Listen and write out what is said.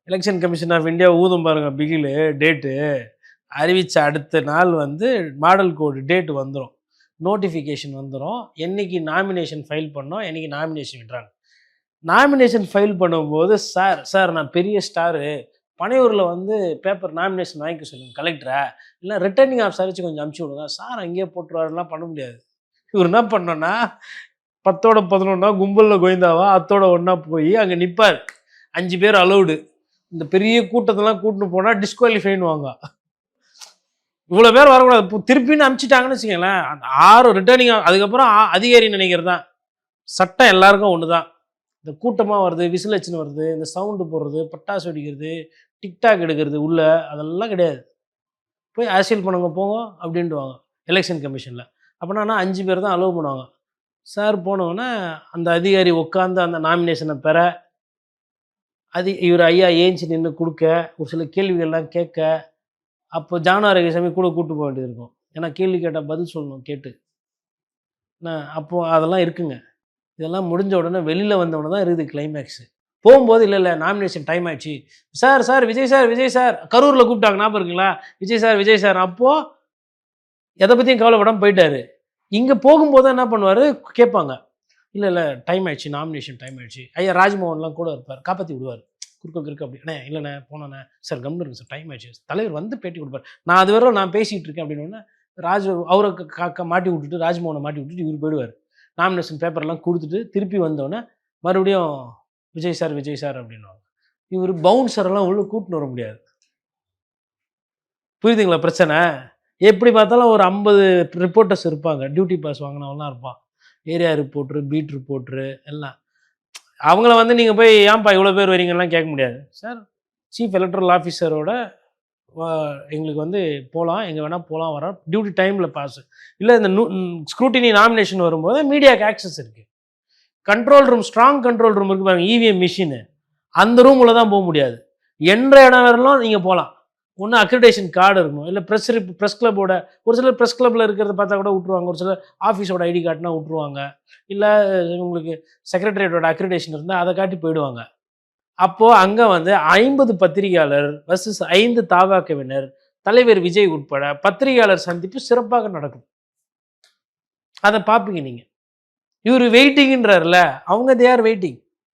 Election commission of India ஊதும் பாருங்க பிகிலு date. அறிவித்த அடுத்த நாள் வந்து மாடல் கோடு டேட் வந்துடும், நோட்டிஃபிகேஷன் வந்துடும், என்னைக்கு நாமினேஷன் ஃபைல் பண்ணோம், என்னைக்கு நாமினேஷன் விடுறாங்க. நாமினேஷன் ஃபைல் பண்ணும்போது சார் சார் நான் பெரிய ஸ்டாரு, பனையூரில் வந்து பேப்பர் நாமினேஷன் வாங்கிக்க சொல்லுங்கள் கலெக்டரை, இல்லை ரிட்டர்னிங் ஆஃபீஸர் வச்சு கொஞ்சம் அமுச்சு விடுங்க. சார் அங்கேயே போட்டுருவாருலாம் பண்ண முடியாது. இவர் என்ன பண்ணோன்னா 10ஓட 11 கும்பலில் கோயந்தாவா அத்தோட ஒன்றா போய் அங்கே நிற்பார். 5 பேர் அலௌடு. இந்த பெரிய கூட்டத்தெல்லாம் கூட்டின்னு போனால் டிஸ்குவாலிஃபைன்னு வாங்க. இவ்வளோ பேர் வரக்கூடாது, திருப்பின்னு அனுப்பிச்சிட்டாங்கன்னு வச்சுக்கங்களேன். அந்த 6 ரிட்டர்னிங் அதுக்கப்புறம் அதிகாரி நினைக்கிறது தான். சட்டம் எல்லாருக்கும் ஒன்று தான். இந்த கூட்டமாக வருது, விசில் வச்சுன்னு வருது, இந்த சவுண்டு போடுறது, பட்டாசு வெடிக்கிறது, டிக்டாக் எடுக்கிறது உள்ள, அதெல்லாம் கிடையாது. போய் அரசியல் பண்ணுங்க போங்க அப்படின்ட்டுவாங்க எலெக்ஷன் கமிஷனில். அப்படின்னா 5 பேர் தான் அலோவ் பண்ணுவாங்க. சார் போனோன்னே அந்த அதிகாரி உட்காந்து அந்த நாமினேஷனை பெற, இவர் ஐயா ஏஞ்சி நின்று கொடுக்க, ஒரு சில கேள்விகள்லாம் கேட்க, அப்போ ஜானாரகிசாமி கூட கூப்பிட்டு போக வேண்டியது இருக்கும். ஏன்னா கேள்வி கேட்டால் பதில் சொல்லணும் கேட்டு. அப்போது அதெல்லாம் இருக்குங்க. இதெல்லாம் முடிஞ்ச உடனே வெளியில் வந்த உடனே தான் இருக்குது கிளைமேக்ஸு. போகும்போது இல்லை நாமினேஷன் டைம் ஆயிடுச்சு sir, sir Vijay sir, Vijay sir கரூரில் கூப்பிட்டாங்க ஞாபகம் இருக்குங்களா, விஜய் சார், விஜய் சார். அப்போது எதை பற்றியும் கவலைப்படாமல் போயிட்டாரு. இங்கே போகும்போது என்ன பண்ணுவார், கேட்பாங்க, இல்லை டைம் ஆயிடுச்சு, நாமினேஷன் டைம் ஆயிடுச்சு. ஐயா ராஜ்மோகன்லாம் கூட இருப்பார், காப்பாற்றி விடுவார். குறுக்க அப்படி அண்ணே இல்லைண்ணே போனேண்ணே சார் கம்னு இருக்கு சார், டைம் ஆயிடுச்சு. தலைவர் வந்து பேட்டி கொடுப்பார். நான் அது வரை நான் பேசிகிட்டு இருக்கேன் அப்படின்னோடனே அவரை மாட்டி விட்டுட்டு, ராஜ்மோகனை மாட்டி விட்டுட்டு இவர் போயிடுவார். நாமினேஷன் பேப்பர்லாம் கொடுத்துட்டு திருப்பி வந்தோடனே மறுபடியும் விஜய் சார், விஜய் சார் அப்படின்வாங்க. இவர் பவுன்சரெல்லாம் உள்ள கூட்டின்னு வர முடியாது. புரியுதுங்களா பிரச்சனை? எப்படி பார்த்தாலும் ஒரு 50 ரிப்போர்ட்டர்ஸ் இருப்பாங்க, டியூட்டி பாஸ் வாங்கினவங்களாம் இருப்பான். ஏரியா ரிப்போர்ட்ரு, பீட் ரிப்போர்ட்ரு எல்லாம். அவங்கள வந்து நீங்கள் போய் ஏன்பா இவ்வளோ பேர் வரீங்கலாம் கேட்க முடியாது. சார் சீஃப் எலக்ட்ரல் ஆஃபீஸரோட எங்களுக்கு வந்து போகலாம், எங்கே வேணால் போகலாம், வரோம், டியூட்டி டைமில் பாஸு. இல்லை இந்த ஸ்க்ரூட்டினி நாமினேஷன் வரும்போது மீடியாவுக்கு ஆக்சஸ் இருக்குது. Control room, strong control room இருக்குது பாருங்கள், இவிஎம் மிஷினு, அந்த ரூமில் தான் போக முடியாது. என்ற இடம் வரலாம் நீங்கள் போகலாம். ஒன்று அக்ரிடேஷன் கார்டு இருக்கணும், இல்லை ப்ரெஸ் கிளப்போட, ஒரு சிலர் ப்ரெஸ் கிளப்பில் இருக்கிறத பார்த்தா கூட விட்ருவாங்க, ஒரு சிலர் ஆஃபீஸோட ஐடி கார்டுனா விட்ருவாங்க, இல்லை உங்களுக்கு செக்ரட்டரியேட்டோட அக்ரிடேஷன் இருந்தால் அதை காட்டி போயிடுவாங்க. அப்போது அங்கே வந்து 50 பத்திரிகையாளர் வர்சஸ் 5 தாவாக்கவினர், தலைவர் விஜய் உட்பட பத்திரிகையாளர் சந்திப்பு சிறப்பாக நடக்கும். அதை பார்ப்பீங்க நீங்கள். இவர் வெயிட்டிங்ன்றார்ல, அவங்க தே ஆர் வெயிட்டிங்.